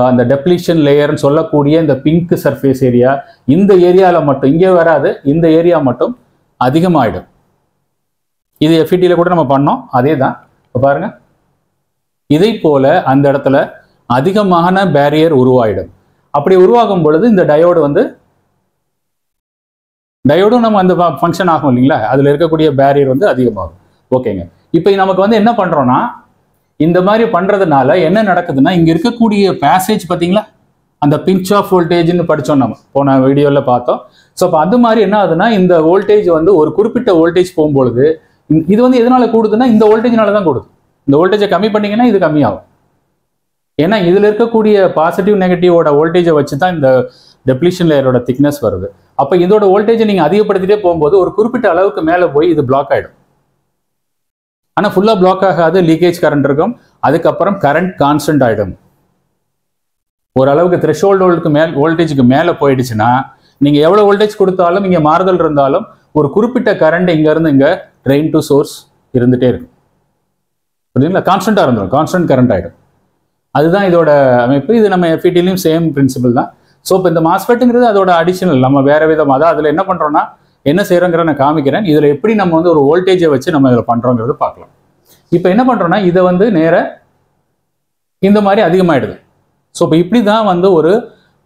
அந்த டெப்ளிஷன் லேயர்னு சொல்லக்கூடிய இந்த பிங்க் சர்ஃபேஸ் ஏரியா, இந்த ஏரியால மட்டும், இங்கே வராது, இந்த ஏரியா மட்டும் அதிகமாயிடும். இது FETல கூட நம்ம பண்ணோம், அதே தான். பாருங்க, இதை போல அந்த இடத்துல அதிகமான பேரியர் உருவாயிடும். அப்படி உருவாகும் பொழுது இந்த டயோடும் நம்ம அந்த ஃபங்க்ஷன் ஆகும் இல்லைங்களா, அதுல இருக்கக்கூடிய பேரியர் வந்து அதிகமாகும். ஓகேங்க. இப்போ நமக்கு வந்து என்ன பண்றோம்னா, இந்த மாதிரி பண்றதுனால என்ன நடக்குதுன்னா, இங்க இருக்கக்கூடிய பேசேஜ் பார்த்தீங்களா, அந்த பிஞ்ச் ஆஃப் வோல்டேஜ்னு படித்தோம், நம்ம போன வீடியோல பார்த்தோம். ஸோ அப்போ அது மாதிரி என்ன ஆகுதுன்னா, இந்த வோல்டேஜ் வந்து ஒரு குறிப்பிட்ட வோல்டேஜ் போகும்பொழுது இது வந்து எதனால கூடுதுன்னா, இந்த வோல்டேஜ்னால தான் கூடுது. இந்த வோல்டேஜை கம்மி பண்ணீங்கன்னா இது கம்மியாகும். ஏன்னா இதுல இருக்கக்கூடிய பாசிட்டிவ் நெகட்டிவோட வோல்டேஜை வச்சு தான் இந்த டெப்ளிஷன் லேயரோட திக்னஸ் வருது. அப்போ இதோட வோல்டேஜை நீங்க அதிகப்படுத்திட்டே போகும்போது ஒரு குறிப்பிட்ட அளவுக்கு மேலே போய் இது பிளாக் ஆயிடும். ஆனா ஃபுல்லா பிளாக் ஆகாது, லீக்கேஜ் கரண்ட் இருக்கும். அதுக்கப்புறம் கரண்ட் கான்ஸ்டன்ட் ஆயிடும். ஓரளவுக்கு த்ரெஷோல்டு வோல்டேஜுக்கு மேலே போயிடுச்சுன்னா, நீங்க எவ்வளவு வோல்டேஜ் கொடுத்தாலும், இங்க மாறுதல் இருந்தாலும், ஒரு குறிப்பிட்ட கரண்ட் இங்க இருந்து இங்க ட்ரெயின் டு சோர்ஸ் இருந்துட்டே இருக்கும். புரியுதுங்களா? கான்ஸ்டன்டா இருந்துடும், கான்ஸ்டன்ட் கரண்ட் ஆயிடும். அதுதான் இதோட அமைப்பு. இது நம்ம FETலையும் சேம் பிரின்சிபிள் தான். ஸோ இப்போ இந்த மாஸ்ஃபெட்டுங்கிறது அதோட அடிஷனல், நம்ம வேற விதமாக தான் அதில் என்ன பண்றோம்னா, என்ன செய்யறோங்கிறத நான் காமிக்கிறேன். இதுல எப்படி நம்ம வந்து ஒரு வோல்டேஜை வச்சு நம்ம இதில் பண்றோங்கிறது பார்க்கலாம். இப்போ என்ன பண்றோம்னா, இதை வந்து நேர இந்த மாதிரி அதிகமாயிடுது. ஸோ இப்போ இப்படி தான் வந்து ஒரு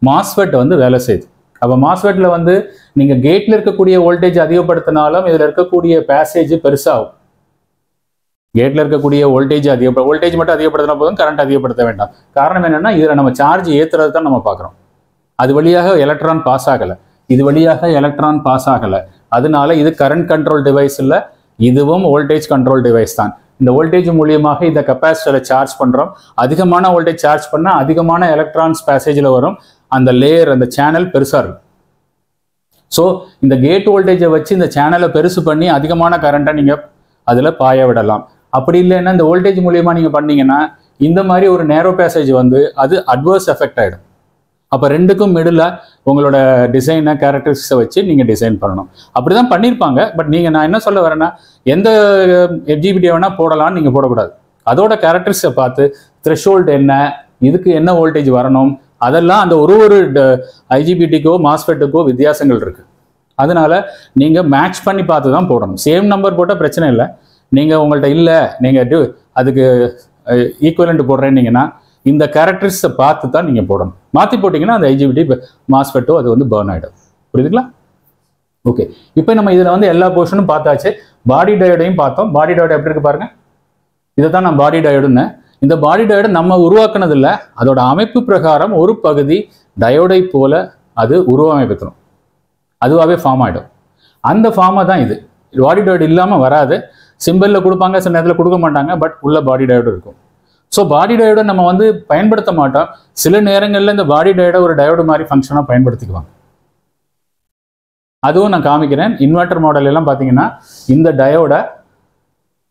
மாஸ்ஃபெட் வந்து வேலை செய்யுது. அப்போ மாஸ்ஃபெட்ல வந்து நீங்க கேட்ல இருக்கக்கூடிய வோல்டேஜ் அதிகப்படுத்தினாலும் இதுல இருக்கக்கூடிய பேசேஜ் பெருசாகும். கேட்ல இருக்கக்கூடிய வோல்டேஜ் மட்டும் அதிகப்படுத்தினா போதும், கரண்ட் அதிகப்படுத்த வேண்டாம். காரணம் என்னன்னா, இதுல நம்ம சார்ஜ் ஏத்துறது தான் நம்ம பார்க்குறோம். அது வழியாக எலக்ட்ரான் பாஸ் ஆகலை, இது வழியாக எலக்ட்ரான் பாஸ் ஆகலை. அதனால இது கரண்ட் கண்ட்ரோல் டிவைஸ் இல்லை, இதுவும் வோல்டேஜ் கண்ட்ரோல் டிவைஸ் தான். இந்த வோல்டேஜ் மூலியமாக இந்த கெப்பாசிட்டரை சார்ஜ் பண்றோம். அதிகமான வோல்டேஜ் சார்ஜ் பண்ணால் அதிகமான எலக்ட்ரான்ஸ் பேசேஜில் வரும். அந்த லேயர், அந்த சேனல் பெருசா இருக்கும். ஸோ இந்த கேட் வோல்டேஜை வச்சு இந்த சேனலை பெருசு பண்ணி அதிகமான கரண்ட்டை நீங்கள் அதில் பாய விடலாம். அப்படி இல்லைன்னா இந்த வோல்டேஜ் மூலியமாக நீங்கள் பண்ணீங்கன்னா இந்த மாதிரி ஒரு நேரோ பேசேஜ் வந்து அது அட்வர்ஸ் எஃபெக்ட் ஆகிடும். அப்போ ரெண்டுக்கும் மிடில் உங்களோட டிசைனை கேரக்டரிஸ்டிக்ஸை வச்சு நீங்கள் டிசைன் பண்ணணும். அப்படி தான் பண்ணியிருப்பாங்க. பட் நீங்கள் நான் என்ன சொல்ல வரேன்னா எந்த எஃப்ஜிபிடியை வேணால் போடலாம்னு நீங்கள் போடக்கூடாது. அதோட கேரக்டரிஸ்டிக்ஸை பார்த்து த்ரெஷ்ஹோல்டு என்ன, இதுக்கு என்ன வோல்டேஜ் வரணும், அதெல்லாம் அந்த ஒரு ஐஜிபிடிக்கோ மாஸ்ஃபெட்டுக்கோ வித்தியாசங்கள் இருக்குது. அதனால நீங்கள் மேட்ச் பண்ணி பார்த்து தான் போடணும். சேம் நம்பர் போட்டால் பிரச்சனை இல்லை. நீங்கள் உங்கள்கிட்ட இல்லை நீங்கள் அதுக்கு ஈக்குவலண்ட் போடுறேன்னீங்கன்னா இந்த கேரக்டரிஸ்டிக்ஸை பார்த்து தான் நீங்கள் போடணும். மாற்றி போட்டிங்கன்னா அந்த ஐஜிபிடி மாஸ்ஃபெட்டோ அது வந்து பர்ன் ஆகிடும். புரியுதுங்களா? ஓகே, இப்போ நம்ம இதில் வந்து எல்லா போர்ஷனும் பார்த்தாச்சு. பாடி டயோடையும் பார்த்தோம். பாடி டயோடு எப்படி இருக்கு பாருங்க. இதை தான் நான் பாடி டயோடுன்னு. இந்த பாடி டயோடு நம்ம உருவாக்குனதில்லை. அதோட அமைப்பு பிரகாரம் ஒரு பகுதி டயோடை போல அது உருவமைப்புத்தரும், அதுவாகவே ஃபார்ம் ஆகிடும். அந்த ஃபார்மாக தான் இது. பாடி டயோடு இல்லாமல் வராது. சிம்பிளில் கொடுப்பாங்க, சில நேரத்தில் கொடுக்க மாட்டாங்க. பட் உள்ள பாடி டயோடு இருக்கும். ஸோ பாடி டயோடை நம்ம வந்து பயன்படுத்த மாட்டோம். சில நேரங்களில் இந்த பாடி டயோடை ஒரு டயோடு மாதிரி ஃபங்க்ஷனாக பயன்படுத்திக்குவாங்க. அதுவும் நான் காமிக்கிறேன். இன்வெர்டர் மாடல் எல்லாம் பார்த்தீங்கன்னா இந்த டயோடை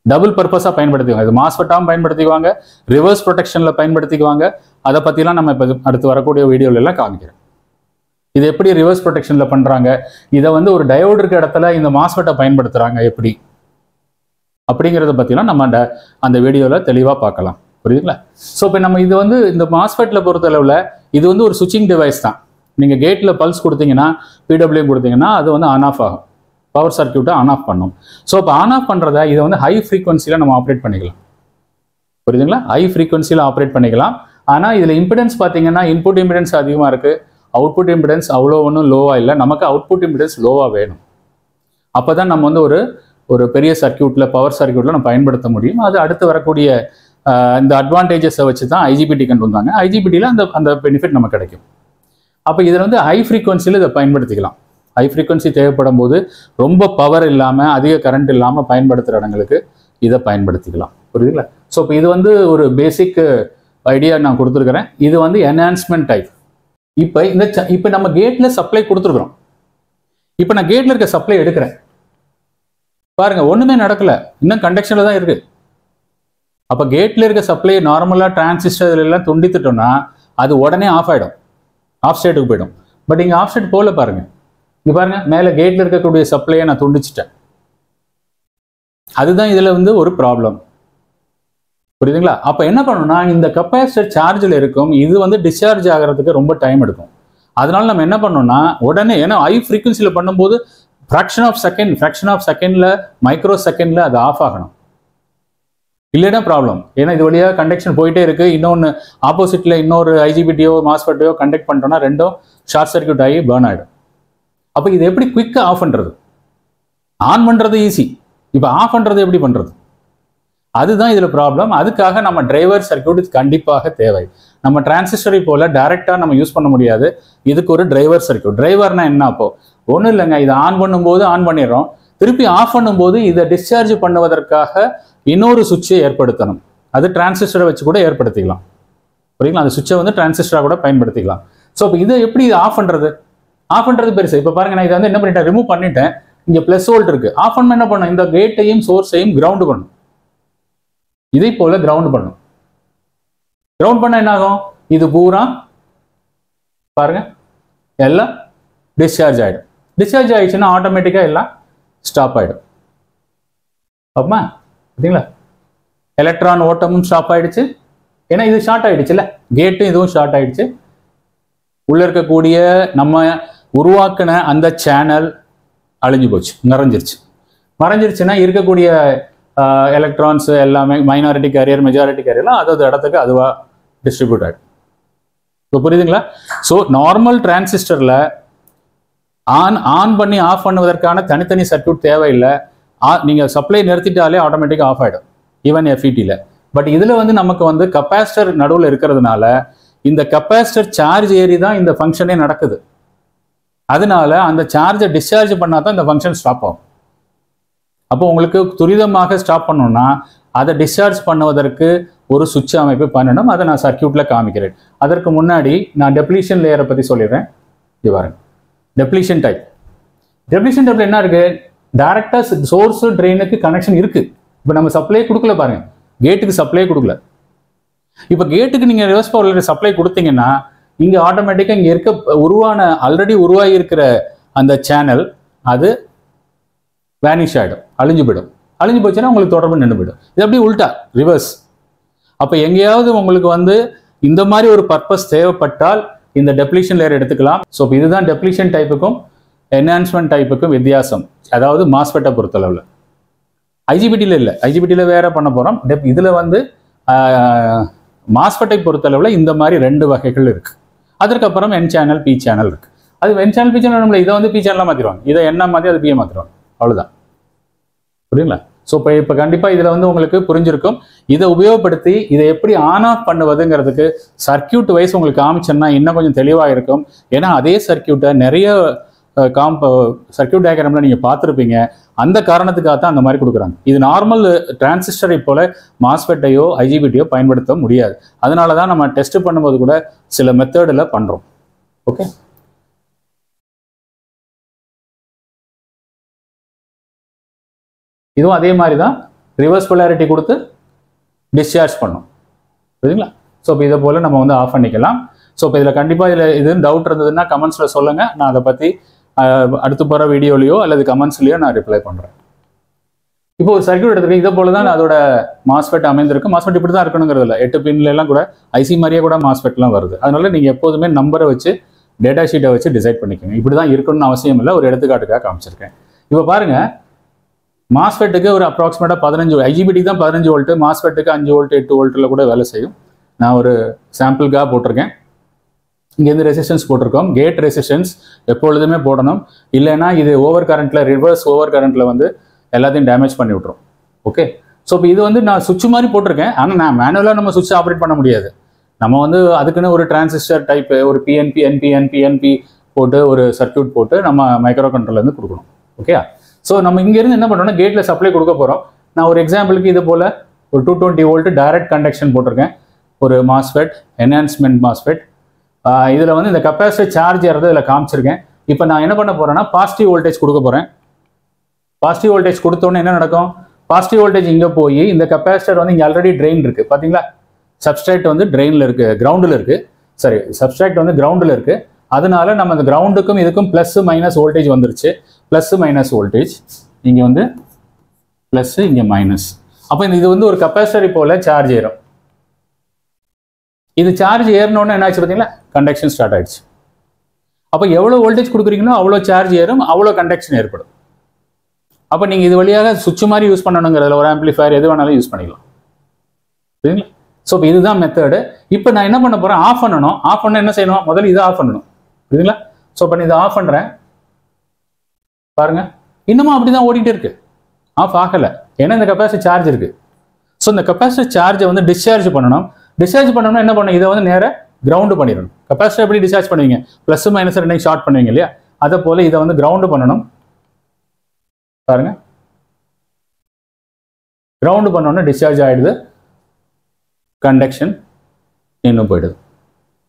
டபுள் பர்பஸாக பயன்படுத்திக்குவாங்க. இது மாஸ்ஃபெட்டாகவும் பயன்படுத்திக்குவாங்க, ரிவர்ஸ் ப்ரொடெக்ஷனில் பயன்படுத்திக்குவாங்க. அதை பற்றிலாம் நம்ம இப்போ அடுத்து வரக்கூடிய வீடியோலெல்லாம் காமிக்கிறேன். இது எப்படி ரிவர்ஸ் ப்ரொடெக்ஷனில் பண்ணுறாங்க, இதை வந்து ஒரு டயோடு இருக்க இடத்துல இந்த மாஸ்ஃபெட்டை பயன்படுத்துகிறாங்க எப்படி அப்படிங்கிறத பற்றிலாம் நம்ம அந்த வீடியோவில் தெளிவாக பார்க்கலாம். புரியுதுங்களா? ஸோ இப்போ நம்ம இது வந்து இந்த மாஸ்ஃபெட்டில் பொறுத்தளவில் இது வந்து ஒரு சுவிட்சிங் டிவைஸ் தான். நீங்கள் கேட்டில் பல்ஸ் கொடுத்தீங்கன்னா, பிடபிள்யூஎம் கொடுத்தீங்கன்னா அது வந்து ஆன் ஆஃப் ஆகும். பவர் சர்க்கியூட்டை ஆன் ஆஃப் பண்ணும். ஸோ இப்போ ஆன் ஆஃப் பண்ணுறத இதை வந்து ஹை ஃப்ரீக்வன்சியில் நம்ம ஆப்ரேட் பண்ணிக்கலாம். புரியுதுங்களா? ஹை ஃப்ரீக்வன்சியில் ஆப்ரேட் பண்ணிக்கலாம். ஆனால் இதில் இம்பிடன்ஸ் பார்த்தீங்கன்னா இன்புட் இம்பிடன்ஸ் அதிகமாக இருக்குது, அவுட்புட் இம்பிடன்ஸ் அவ்வளோ ஒன்றும் லோவாக இல்லை. நமக்கு அவுட்புட் இம்பிடன்ஸ் லோவாக வேணும். அப்போ தான் நம்ம வந்து ஒரு பெரிய சர்க்கியூட்டில், பவர் சர்க்கியூட்டில் நம்ம பயன்படுத்த முடியும். அது அடுத்து வரக்கூடிய இந்த அட்வான்டேஜஸை வச்சு தான் ஐஜிபிடி கொண்டு வந்தாங்க. ஐஜிபிடியில் அந்த பெனிஃபிட் நமக்கு கிடைக்கும். அப்போ இதில் வந்து ஹை ஃப்ரீக்வன்சியில் இதை பயன்படுத்திக்கலாம். ஹை ஃப்ரீக்வன்சி தேவைப்படும் போது ரொம்ப பவர் இல்லாமல், அதிக கரண்ட் இல்லாமல் பயன்படுத்துகிற இடங்களுக்கு இதை பயன்படுத்திக்கலாம். புரியுதுங்களா? ஸோ இப்போ இது வந்து ஒரு பேசிக் ஐடியா நான் கொடுத்துருக்குறேன். இது வந்து என்ஹான்ஸ்மெண்ட் டைப். இப்போ நம்ம கேட்டில் சப்ளை கொடுத்துருக்குறோம். இப்போ நான் கேட்டில் இருக்க சப்ளை எடுக்கிறேன். பாருங்க, ஒன்றுமே நடக்கல, இன்னும் கண்டக்ஷனில் தான் இருக்குது. அப்போ கேட்டில் இருக்க சப்ளை நார்மலாக டிரான்சிஸ்டர் எல்லாம் துண்டித்துட்டோம்னா அது உடனே ஆஃப் ஆகிடும், ஆஃப் ஸ்டேட்டுக்கு போயிடும். பட் இங்கே ஆஃப் ஸ்டேட் போல பாருங்க. இங்கே பாருங்க, மேலே கேட்டில் இருக்கக்கூடிய சப்ளையை நான் துண்டிச்சிட்டேன். அதுதான் இதில் வந்து ஒரு ப்ராப்ளம். புரியுதுங்களா? அப்போ என்ன பண்ணணும்னா, இந்த கெப்பாசிட்டர் சார்ஜில் இருக்கும், இது வந்து டிஸ்சார்ஜ் ஆகிறதுக்கு ரொம்ப டைம் எடுக்கும். அதனால நம்ம என்ன பண்ணோம்னா உடனே, ஏன்னா ஹை ஃப்ரீக்வன்சியில் பண்ணும்போது ஃப்ராக்ஷன் ஆஃப் செகண்டில், மைக்ரோ செகண்டில் அது ஆஃப் ஆகணும். இல்லைன்னா ப்ராப்ளம். ஏன்னா இது வழியாக கண்டக்ஷன் போயிட்டே இருக்கு. இன்னொன்று ஆப்போசிட்டில் இன்னொரு ஐஜிபிடியோ மாஸ்ஃபெட்டையோ கண்டக்ட் பண்ணிட்டோம்னா ரெண்டும் ஷார்ட் சர்க்கியூட் ஆகி பர்ன் ஆகிடும். அப்போ இது எப்படி குயிக்காக ஆஃப் பண்ணுறது? ஆன் பண்ணுறது ஈஸி, இப்போ ஆஃப் பண்ணுறது எப்படி பண்ணுறது? அதுதான் இதில் ப்ராப்ளம். அதுக்காக நம்ம டிரைவர் சர்க்கியூட் கண்டிப்பாக தேவை. நம்ம டிரான்சிஸ்டரை போல டைரெக்டாக நம்ம யூஸ் பண்ண முடியாது. இதுக்கு ஒரு டிரைவர் சர்க்கியூட். டிரைவர்னா என்ன? அப்போ ஒன்றும் இல்லைங்க, இதை ஆன் பண்ணும்போது ஆன் பண்ணிடுறோம், திருப்பி ஆஃப் பண்ணும்போது இதை டிஸ்சார்ஜ் பண்ணுவதற்காக இன்னொரு சுவிட்சை ஏற்படுத்தணும். அது டிரான்சிஸ்டரை வச்சு கூட ஏற்படுத்திக்கலாம். புரியுங்களா? அந்த சுவிட்சை வந்து டிரான்சிஸ்டராக கூட பயன்படுத்திக்கலாம். ஸோ இப்போ இதை எப்படி ஆஃப் பண்ணுறது? ஆஃப் பண்ணுறது பெருசு. இப்போ பாருங்க, நான் இதை வந்து என்ன பண்ணிட்டேன், ரிமூவ் பண்ணிட்டேன். இங்கே ப்ளஸ் வோல்ட் இருக்கு. ஆஃப் பண்ண என்ன பண்ணும், இந்த கேட்டையும் சோர்ஸையும் கிரவுண்ட் பண்ணும். இதை போல கிரவுண்ட் பண்ணும். கிரவுண்ட் பண்ண என்ன ஆகும், இது பூரா பாருங்க எல்லாம் டிஸ்சார்ஜ் ஆகிடும். டிஸ்சார்ஜ் ஆயிடுச்சுன்னா ஆட்டோமேட்டிக்காக எல்லாம் ஸ்டாப் ஆகிடும். அப்பமா பார்த்தீங்களா, எலக்ட்ரான் ஓட்டமும் ஸ்டாப் ஆயிடுச்சு. ஏன்னா இது ஷார்ட் ஆயிடுச்சுல்ல, கேட்டும் இதுவும் ஷார்ட் ஆயிடுச்சு. உள்ள இருக்கக்கூடிய நம்ம உருவாக்கின அந்த சேனல் அழிஞ்சு போச்சு, மறைஞ்சிருச்சுன்னா இருக்கக்கூடிய எலக்ட்ரான்ஸ் எல்லாமே மைனாரிட்டி கேரியர், மெஜாரிட்டி கேரியர்லாம் அதாவது இடத்துக்கு அதுவாக டிஸ்ட்ரிபியூட் ஆகிடும். இப்போ புரியுதுங்களா? ஸோ நார்மல் டிரான்சிஸ்டரில் ஆன் பண்ணி ஆஃப் பண்ணுவதற்கான தனித்தனி சர்க்கியூட் தேவையில்லை. நீங்கள் சப்ளை நிறுத்திட்டாலே ஆட்டோமேட்டிக்காக ஆஃப் ஆகிடும், ஈவன் எஃப்இடியில். பட் இதில் வந்து நமக்கு வந்து கெப்பாசிட்டர் நடுவில் இருக்கிறதுனால இந்த கெப்பாசிட்டர் சார்ஜ் ஏறி தான் இந்த ஃபங்க்ஷனே நடக்குது. அதனால அந்த சார்ஜை டிஸ்சார்ஜ் பண்ணால் தான் இந்த ஃபங்க்ஷன் ஸ்டாப் ஆகும். அப்போ உங்களுக்கு துரிதமாக ஸ்டாப் பண்ணணும்னா அதை டிஸ்சார்ஜ் பண்ணுவதற்கு ஒரு சுவிட்ச் அமைப்பு பண்ணணும். அதை நான் சர்க்கியூட்டில் காமிக்கிறேன். அதற்கு முன்னாடி நான் டெப்ளீஷன் லேயரை பற்றி சொல்லிடுறேன். இது பாருங்க, டெப்ளீஷன் டைப். டெப்ளிஷன் டைப்ல என்ன இருக்கு, டைரக்டா சோர்ஸ் ட்ரெயினுக்கு கனெக்ஷன் இருக்கு. இப்போ நம்ம சப்ளை கொடுக்கல பாருங்க, கேட்டுக்கு சப்ளை கொடுக்கல. இப்போ கேட்டுக்கு நீங்க ரிவர்ஸ் பவர் சப்ளை கொடுத்தீங்கன்னா இங்க ஆட்டோமேட்டிக்கா இங்க இருக்க ஆல்ரெடி உருவாகி இருக்கிற அந்த சேனல் அது வேனிஷ் ஆகிடும், அழிஞ்சு போயிடும். அழிஞ்சு போச்சுன்னா உங்களுக்கு தொடர்பு நின்று போயிடும். இது அப்படியே உல்டா ரிவர்ஸ். அப்போ எங்கேயாவது உங்களுக்கு வந்து இந்த மாதிரி ஒரு பர்பஸ் தேவைப்பட்டால் இந்த டெப்ளிஷன் லேயர் எடுத்துக்கலாம். ஸோ இதுதான் டெப்ளிஷன் டைப்புக்கும் என்ஹான்ஸ்மெண்ட் டைப்புக்கும் வித்தியாசம். அதாவது மாஸ்ஃபெட்டை பொறுத்தளவில் ஐஜிபிடியில் இல்லை, ஐஜிபிடியில் வேற பண்ண போகிறோம். இதில் வந்து மாஸ்ஃபெட்டை பொறுத்தளவில் இந்த மாதிரி 2 வகைகள் இருக்கு. அதற்கப்புறம் என் சேனல் பி சேனல் இருக்கு. அது என் சேனல் பி சேனல் நம்மள இதை வந்து பி சேனலாக மாற்றிடுவாங்க, இதை என்ன மாற்றி அது பிஏ மாற்றிடுவாங்க, அவ்வளோதான். புரியுங்களா? ஸோ இப்போ கண்டிப்பாக இதில் வந்து உங்களுக்கு புரிஞ்சிருக்கும். இதை உபயோகப்படுத்தி இதை எப்படி ஆன் ஆஃப் பண்ணுவதுங்கிறதுக்கு சர்க்கியூட் வைஸ் உங்களுக்கு காமிச்சேன்னா இன்னும் கொஞ்சம் தெளிவாக இருக்கும். ஏன்னா அதே சர்க்கியூட்டை நிறைய சர்க்கியூட் டயக்ராமில் நீங்கள் பார்த்துருப்பீங்க. அந்த காரணத்துக்காக தான் அந்த மாதிரி கொடுக்குறாங்க. இது நார்மல் டிரான்சிஸ்டரை போல மாஸ்ஃபெட்டையோ ஐஜிபிடியோ பயன்படுத்த முடியாது. அதனால தான் நம்ம டெஸ்ட் பண்ணும்போது கூட சில மெத்தடில் பண்ணுறோம். ஓகே, இதுவும் அதே மாதிரி தான் ரிவர்ஸ் பொலாரிட்டி கொடுத்து டிஸ்சார்ஜ் பண்ணும். புரியுதுங்களா? ஸோ இப்போ இதை போல் நம்ம வந்து ஆஃப் பண்ணிக்கலாம். ஸோ இப்போ இதில் கண்டிப்பாக இது டவுட் இருந்ததுன்னா கமெண்ட்ஸில் சொல்லுங்கள். நான் அதை பற்றி அடுத்து போகிற வீடியோலையோ அல்லது கமெண்ட்ஸ்லையோ நான் ரிப்ளை பண்ணுறேன். இப்போ ஒரு சர்க்கியூட் எடுத்துருக்கேன், இதை போல தான் அதோட மாஸ்ஃபெட் அமைந்திருக்கு. மாஸ்ஃபெட் இப்படி தான் இருக்கணுங்கிறது இல்லை, 8 பின்லாம் கூட ஐசி மாதிரியே கூட மாஸ்ஃபெட்லாம் வருது. அதனால நீங்கள் எப்போதுமே நம்பரை வச்சு டேட்டா ஷீட்டை வச்சு டிசைட் பண்ணிக்கோங்க. இப்படி தான் இருக்கணும்னு அவசியம் இல்லை, ஒரு எடுத்துக்காட்டுக்காக காமிச்சிருக்கேன். இப்போ பாருங்கள், மாஸ்ஃபெட்டுக்கு ஒரு அப்ராக்சிமேட்டாக 15 ஐஜிபிடிக்கு தான் 15 வோல்ட்டு, மாஸ்ஃபெட்டுக்கு 5 வோல்ட் 8 வோல்ட்டில் கூட வேலை செய்யும். நான் ஒரு சாம்பிளுக்காக போட்டிருக்கேன். இங்கேருந்து ரெசிஸ்டன்ஸ் போட்டிருக்கோம். கேட் ரெசிஸ்டன்ஸ் எப்பொழுதுமே போடணும், இல்லைன்னா இது ஓவர் கரண்ட்டில் ரிவர்ஸ் ஓவர் கரண்ட்டில் வந்து எல்லாத்தையும் டேமேஜ் பண்ணி விட்ரும். ஓகே, ஸோ இப்போ இது வந்து நான் சுவிட்ச் மாதிரி போட்டிருக்கேன். ஆனால் நான் மேனுவலாக நம்ம சுவிட்ச் ஆப்ரேட் பண்ண முடியாது. நம்ம வந்து அதுக்குன்னு ஒரு டிரான்சிஸ்டர் டைப்பு ஒரு பிஎன்பி என்பி போட்டு ஒரு சர்க்கியூட் போட்டு நம்ம மைக்ரோ கண்ட்ரோல்லேருந்து கொடுக்கணும். ஓகே, ஸோ நம்ம இங்கேருந்து என்ன பண்ணுறோம்னா கேட்டில் சப்ளை கொடுக்க போகிறோம். நான் ஒரு எக்ஸாம்பிளுக்கு இது போல் ஒரு 220 வோல்ட் டைரக்ட் கண்டக்ஷன் போட்டிருக்கேன், ஒரு மாஸ்ஃபெட் என்ஹான்ஸ்மெண்ட் மாஸ்ஃபெட். இதில் வந்து இந்த கெப்பாசிட்டர் சார்ஜ் ஏறது இதில் காமிச்சிருக்கேன். இப்போ நான் என்ன பண்ண போகிறேன்னா பாசிட்டிவ் வோல்டேஜ் கொடுக்க போகிறேன். பாசிட்டிவ் வோல்டேஜ் கொடுத்தோன்னே என்ன நடக்கும், பாசிட்டிவ் வோல்டேஜ் இங்கே போய் இந்த கெப்பாசிட்டர் வந்து இங்கே ஆல்ரெடி ட்ரெயின் இருக்குது பார்த்தீங்களா, சப்ஸ்ட்ரேட் வந்து ட்ரெயினில் இருக்குது, கிரவுண்டில் இருக்குது, சரி சப்ஸ்ட்ரேட் வந்து கிரவுண்டில் இருக்குது. அதனால நம்ம அந்த கிரவுண்டுக்கும் இதுக்கும் ப்ளஸ் மைனஸ் வோல்டேஜ் வந்துருச்சு. ப்ளஸ் மைனஸ் வோல்டேஜ் இங்கே வந்து ப்ளஸ் இங்கே மைனஸ். அப்போ இது வந்து ஒரு கெப்பாசிட்டர் போல் சார்ஜ் ஏறும். இது சார்ஜ் ஏறினோன்னு என்ன ஆச்சு பார்த்தீங்களா, கண்டக்ஷன் ஸ்டார்ட் ஆயிடுச்சு. அப்போ எவ்வளோ வோல்டேஜ் கொடுக்குறீங்களோ அவ்வளோ சார்ஜ் ஏறும், அவ்வளோ கண்டக்ஷன் ஏற்படும். அப்போ நீங்கள் இது வழியாக சுவிட்ச் மாதிரி யூஸ் பண்ணணுங்கிறதுல ஒரு ஆம்பிளிஃபயர் எது வேணாலும் யூஸ் பண்ணிக்கலாம். சரிங்களா? ஸோ இப்போ இதுதான் மெத்தடு. இப்போ நான் என்ன பண்ண போகிறேன், ஆஃப் பண்ணணும். ஆஃப் பண்ண என்ன செய்யணும், முதல்ல இதை ஆஃப் பண்ணணும். புரியுதுங்களா? ஸோ இப்போ இதை ஆஃப் பண்ணுறேன் பாருங்க, இன்னமும் அப்படி தான் ஓடிட்டு இருக்கு, ஆஃப் ஆகலை. ஏன்னா இந்த கெப்பாசிட்டி சார்ஜ் இருக்கு. ஸோ இந்த கெப்பாசிட்டி சார்ஜை வந்து டிஸ்சார்ஜ் பண்ணணும். டிஸ்சார்ஜ் பண்ணணும்னா என்ன பண்ணணும், இதை வந்து நேராக கிரவுண்டு பண்ணிடணும். கெப்பாசிட்டி எப்படி டிஸ்சார்ஜ் பண்ணுவீங்க, ப்ளஸ் மைனஸ் ரெண்டையும் ஷார்ட் பண்ணுவீங்க இல்லையா, அதை போல இதை வந்து கிரவுண்டு பண்ணணும். பாருங்க, கிரவுண்டு பண்ணோன்னா டிஸ்சார்ஜ் ஆகிடுது, கண்டக்ஷன் இன்னும் போயிடுது.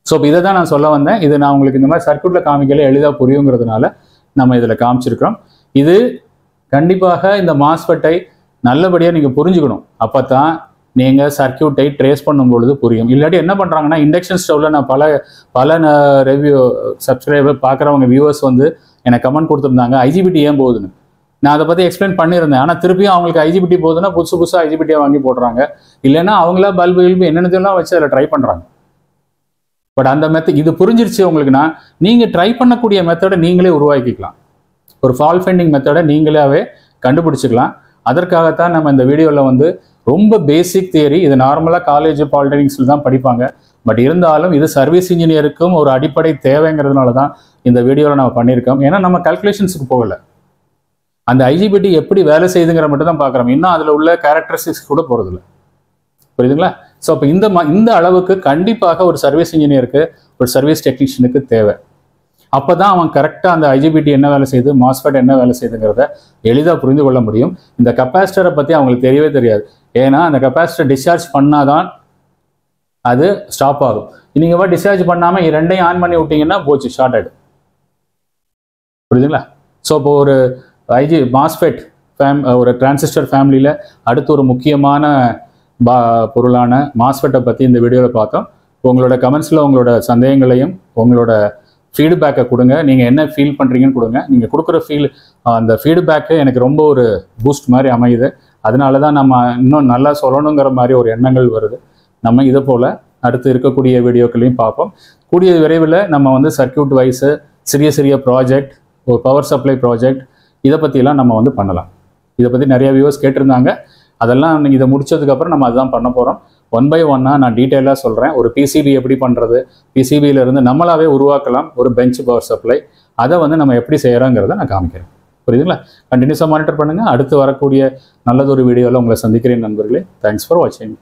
ஸோ இப்போ இதை தான் நான் சொல்ல வந்தேன். இது நான் உங்களுக்கு இந்த மாதிரி சர்க்கியூட்டில் காமிக்கல எளிதாக புரியுங்கிறதுனால நம்ம இதில் காமிச்சிருக்கிறோம். இது கண்டிப்பாக இந்த மாஸ்ஃபெட்டை நல்லபடியாக நீங்கள் புரிஞ்சுக்கணும். அப்போ தான் நீங்கள் சர்க்கியூட்டை ட்ரேஸ் பண்ணும்பொழுது புரியும். இல்லாட்டி என்ன பண்ணுறாங்கன்னா, இண்டக்ஷன் ஸ்டவ்வில் நான் பல ரெவ்யூ சப்ஸ்கிரைபர் பார்க்குறவங்க வியூவர்ஸ் வந்து எனக்கு கமெண்ட் கொடுத்துருந்தாங்க ஐஜிபிடி ஏன் போகுதுன்னு. நான் அதை பற்றி எக்ஸ்பிளைன் பண்ணியிருந்தேன். ஆனால் திருப்பியும் அவங்களுக்கு ஐஜிபிடி போகுதுன்னா புதுசாக ஐஜிபிடியாக வாங்கி போடுறாங்க. இல்லைன்னா அவங்களா பல்பு என்னென்னதெல்லாம் வச்சு அதில் ட்ரை பண்ணுறாங்க. பட் அந்த இது புரிஞ்சிருச்சு உங்களுக்குன்னா நீங்கள் ட்ரை பண்ணக்கூடிய மெத்தடை நீங்களே உருவாக்கிக்கலாம். ஒரு ஃபால்ட் ஃபைண்டிங் மெத்தடை நீங்களாவே கண்டுபிடிச்சிக்கலாம். அதற்காகத்தான் நம்ம இந்த வீடியோவில் வந்து ரொம்ப பேசிக் தியரி, இது நார்மலாக காலேஜ் பாலிடெக்னிக்ஸில் தான் படிப்பாங்க. பட் இருந்தாலும் இது சர்வீஸ் இன்ஜினியருக்கும் ஒரு அடிப்படை தேவைங்கிறதுனால தான் இந்த வீடியோவில் நம்ம பண்ணியிருக்கோம். ஏன்னா நம்ம கால்குலேஷன்ஸுக்கு போகலை, அந்த ஐஜிபிடி எப்படி வேலை செய்யுதுங்கிற மட்டும் தான் பார்க்குறோம். இன்னும் அதில் உள்ள கேரக்டரிஸ்டிக்ஸ் கூட போகிறதில்ல. புரியுதுங்களா? ஸோ அப்போ இந்த அளவுக்கு கண்டிப்பாக ஒரு சர்வீஸ் இன்ஜினியருக்கு ஒரு சர்வீஸ் டெக்னீஷியனுக்கு தேவை. அப்போ தான் அவன் கரெக்டாக அந்த ஐஜிபிடி என்ன வேலை செய்யுது, மாஸ்ஃபெட் என்ன வேலை செய்யுதுங்கிறத எளிதாக புரிந்து கொள்ள முடியும். இந்த கெப்பாசிட்டரை பற்றி அவங்களுக்கு தெரியவே தெரியாது. ஏன்னா அந்த கெப்பாசிட்டர் டிஸ்சார்ஜ் பண்ணாதான் அது ஸ்டாப் ஆகும். நீங்கள் டிஸ்சார்ஜ் பண்ணாமல் ரெண்டையும் ஆன் பண்ணி விட்டீங்கன்னா போச்சு, ஷார்ட் ஆகிடும். புரியுதுங்களா? ஸோ இப்போ ஒரு மாஸ்ஃபெட் ஒரு டிரான்சிஸ்டர் ஃபேமிலியில் அடுத்து ஒரு முக்கியமான பொருளான மாஸ்ஃபெட்டை பற்றி இந்த வீடியோவில் பார்த்தோம். உங்களோட கமெண்ட்ஸில் உங்களோட சந்தேகங்களையும் உங்களோட ஃபீட்பேக்கை கொடுங்க. நீங்கள் என்ன ஃபீல் பண்ணுறீங்கன்னு கொடுங்க. நீங்கள் கொடுக்குற அந்த ஃபீட்பேக்கு எனக்கு ரொம்ப ஒரு பூஸ்ட் மாதிரி அமையுது. அதனால தான் நம்ம இன்னும் நல்லா சொல்லணுங்கிற மாதிரி ஒரு எண்ணங்கள் வருது. நம்ம இதை போல் அடுத்து இருக்கக்கூடிய வீடியோக்களையும் பார்ப்போம். கூடிய விரைவில் நம்ம வந்து சர்க்கியூட் வைஸு சிறிய சிறிய ப்ராஜெக்ட், ஒரு பவர் சப்ளை ப்ராஜெக்ட், இதை பற்றிலாம் நம்ம வந்து பண்ணலாம். இதை பற்றி நிறைய வியூவர்ஸ் கேட்டிருந்தாங்க. அதெல்லாம் இதை முடிச்சதுக்கப்புறம் நம்ம அதுதான் பண்ண போகிறோம். 1 by 1 நான் டீட்டெயிலாக சொல்கிறேன். ஒரு பிசிபி எப்படி பண்ணுறது, பிசிபியிலேருந்து நம்மளாவே உருவாக்கலாம் ஒரு பெஞ்ச் பவர் சப்ளை, அதை வந்து நம்ம எப்படி செய்கிறோங்கிறத நான் காமிக்கிறேன். புரியுதுங்களா? கண்டினியூஸாக மானிட்டர் பண்ணுங்கள். அடுத்து வரக்கூடிய நல்லதொரு வீடியோவில் உங்களை சந்திக்கிறேன் நண்பர்களே. தேங்க்ஸ் ஃபார் வாட்சிங்.